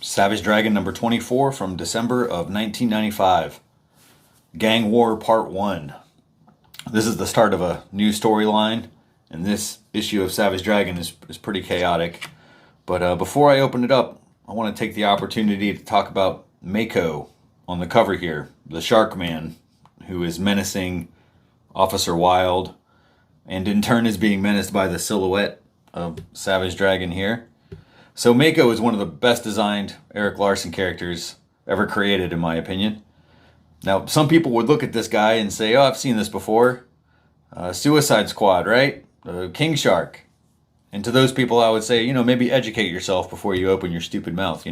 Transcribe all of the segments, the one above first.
Savage Dragon number 24 from December of 1995. Gang War Part 1. This is the start of a new storyline, and this issue of Savage Dragon is pretty chaotic. But before I open it up, I want to take the opportunity to talk about Mako on the cover here, the Shark Man, who is menacing Officer Wilde, and in turn is being menaced by the silhouette of Savage Dragon here. So Mako is one of the best designed Erik Larsen characters ever created, in my opinion. Now, some people would look at this guy and say, oh, I've seen this before. Suicide Squad, right? King Shark. And to those people, I would say, maybe educate yourself before you open your stupid mouth,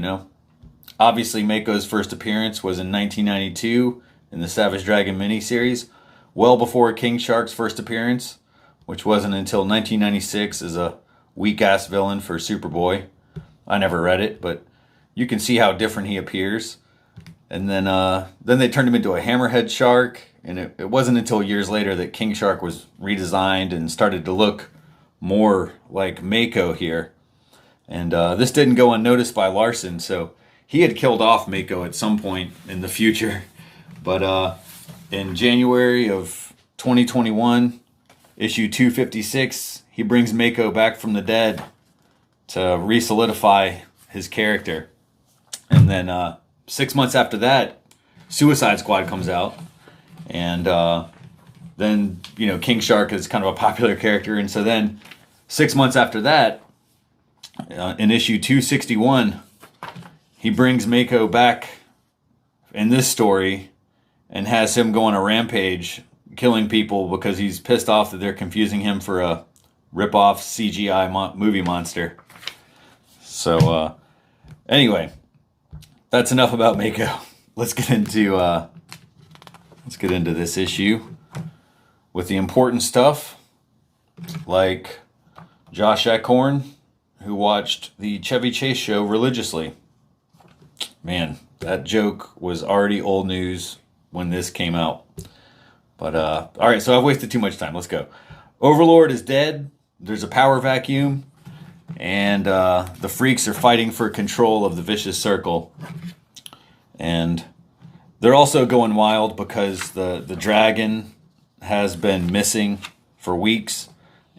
Obviously, Mako's first appearance was in 1992 in the Savage Dragon miniseries, well before King Shark's first appearance, which wasn't until 1996 as a weak-ass villain for Superboy. I never read it, but you can see how different he appears. And then they turned him into a hammerhead shark, and it wasn't until years later that King Shark was redesigned and started to look more like Mako here. And this didn't go unnoticed by Larsen, so he had killed off Mako at some point in the future. But in January of 2021, issue 256, he brings Mako back from the dead to re-solidify his character. And then 6 months after that, Suicide Squad comes out. And then, King Shark is kind of a popular character. And so then 6 months after that, in issue 261, he brings Mako back in this story and has him go on a rampage, killing people because he's pissed off that they're confusing him for a rip-off CGI movie monster. So, anyway, that's enough about Mako. Let's get into this issue with the important stuff, like Josh Ekhorn, who watched the Chevy Chase show religiously. Man, that joke was already old news when this came out. But all right, so I've wasted too much time. Let's go. Overlord is dead. There's a power vacuum. And the freaks are fighting for control of the vicious circle. And they're also going wild because the dragon has been missing for weeks.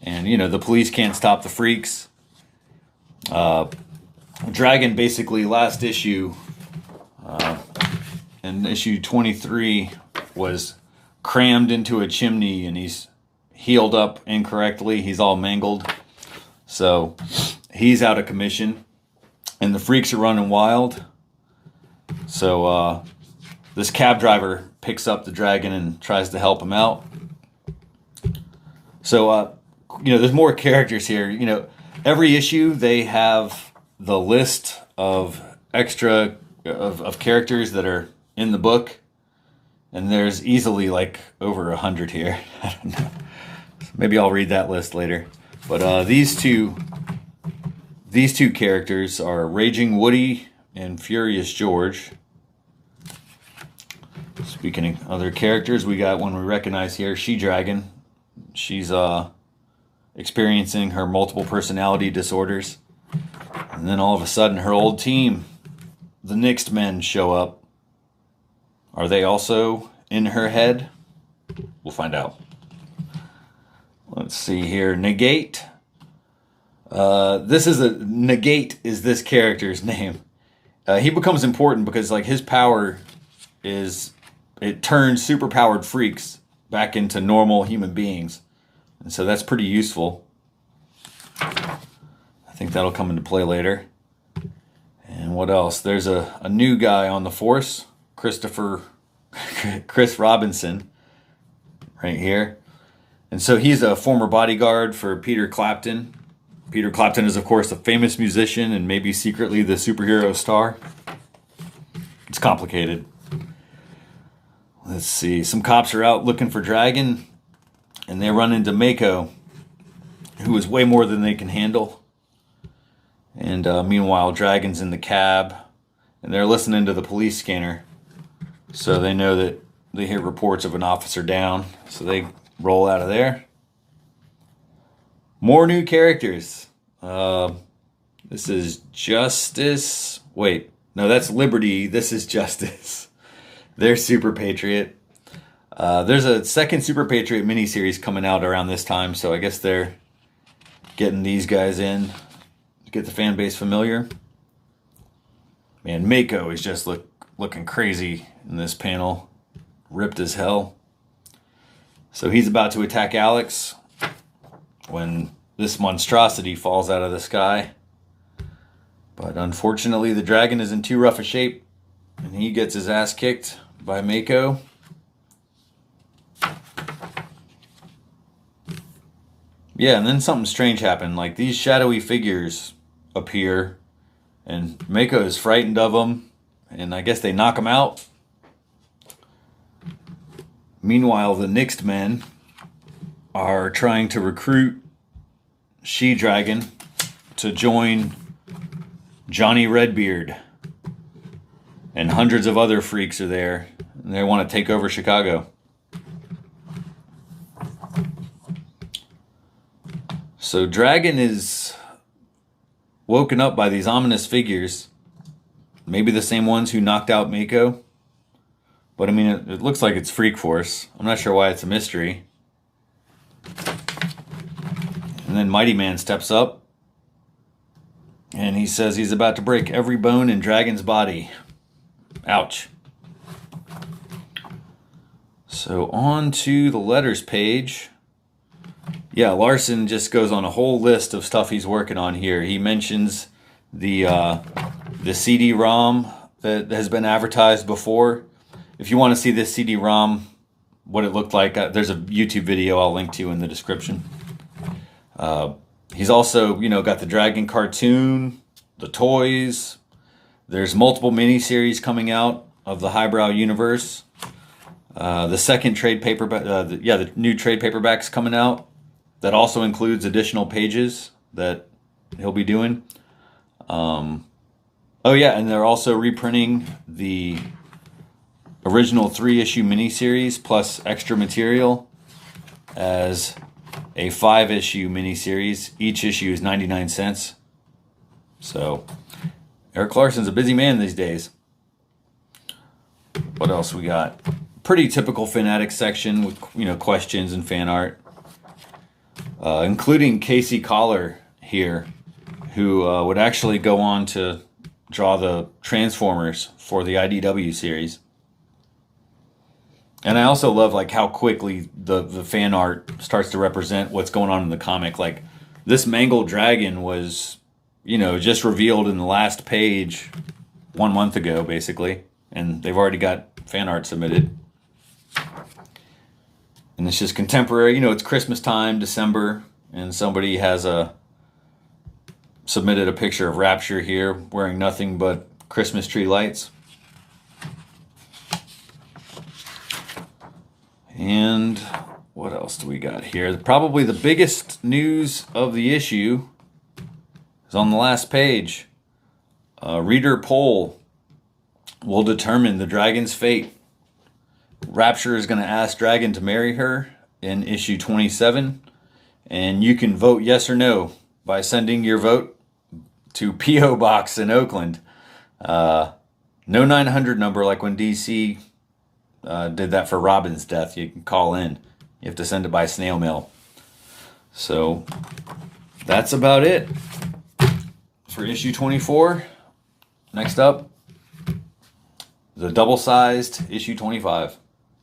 And, the police can't stop the freaks. Dragon basically last issue, in issue 23, was crammed into a chimney and he's healed up incorrectly. He's all mangled. So he's out of commission, and the freaks are running wild. So this cab driver picks up the dragon and tries to help him out. So, there's more characters here. Every issue they have the list of extra of characters that are in the book, and there's easily like over 100 here. I don't know. Maybe I'll read that list later. But these two characters are Raging Woody and Furious George. Speaking of other characters, we got one we recognize here, She-Dragon. She's experiencing her multiple personality disorders. And then all of a sudden, her old team, the Next Men, show up. Are they also in her head? We'll find out. Let's see here. Negate. Negate is this character's name. He becomes important because his power is it turns superpowered freaks back into normal human beings. And so that's pretty useful. I think that'll come into play later. And what else? There's a new guy on the force, Chris Robinson, right here. And so he's a former bodyguard for Peter Clapton. Peter Clapton is, of course, a famous musician and maybe secretly the superhero star. It's complicated. Let's see. Some cops are out looking for Dragon, and they run into Mako, who is way more than they can handle. And meanwhile, Dragon's in the cab, and they're listening to the police scanner. So they know that they hear reports of an officer down, so they roll out of there. More new characters. This is Justice. Wait, No, that's Liberty. This is Justice. They're Super Patriot. There's a second Super Patriot miniseries coming out around this time, so I guess they're getting these guys in to get the fan base familiar. Man, Mako is just looking crazy in this panel. Ripped as hell. So he's about to attack Alex when this monstrosity falls out of the sky. But unfortunately, the dragon is in too rough a shape, and he gets his ass kicked by Mako. Yeah, and then something strange happened. Like, these shadowy figures appear, and Mako is frightened of them, and I guess they knock him out. Meanwhile, the Nyxt men are trying to recruit She-Dragon to join Johnny Redbeard, and hundreds of other freaks are there, and they want to take over Chicago. So Dragon is woken up by these ominous figures, maybe the same ones who knocked out Mako, but I mean, it looks like it's Freak Force. I'm not sure why it's a mystery. And then Mighty Man steps up, and he says he's about to break every bone in Dragon's body. Ouch. So on to the letters page. Yeah, Larson just goes on a whole list of stuff he's working on here. He mentions the CD-ROM that has been advertised before. If you want to see this CD-ROM, what it looked like, there's a YouTube video I'll link to in the description. He's also, got the Dragon cartoon, the toys. There's multiple miniseries coming out of the Highbrow universe. The second trade paperback, the new trade paperback's coming out. That also includes additional pages that he'll be doing. Oh yeah, and they're also reprinting the original 3-issue miniseries plus extra material as a 5-issue miniseries. Each issue is 99 cents. So Erik Larsen's a busy man these days. What else we got? Pretty typical Fanatic section with questions and fan art. Including Casey Collar here, who would actually go on to draw the Transformers for the IDW series. And I also love how quickly the fan art starts to represent what's going on in the comic. Like, this mangled dragon was, just revealed in the last page 1 month ago, basically. And they've already got fan art submitted. And it's just contemporary. It's Christmas time, December, and somebody has submitted a picture of Rapture here wearing nothing but Christmas tree lights. And what else do we got here? Probably the biggest news of the issue is on the last page. A reader poll will determine the dragon's fate. Rapture is going to ask Dragon to marry her in issue 27, and you can vote yes or no by sending your vote to P.O. Box in Oakland. No 900 number like when DC did that for Robin's death. You can call in. You have to send it by snail mail. So that's about it for issue 24. Next up, the double-sized issue 25.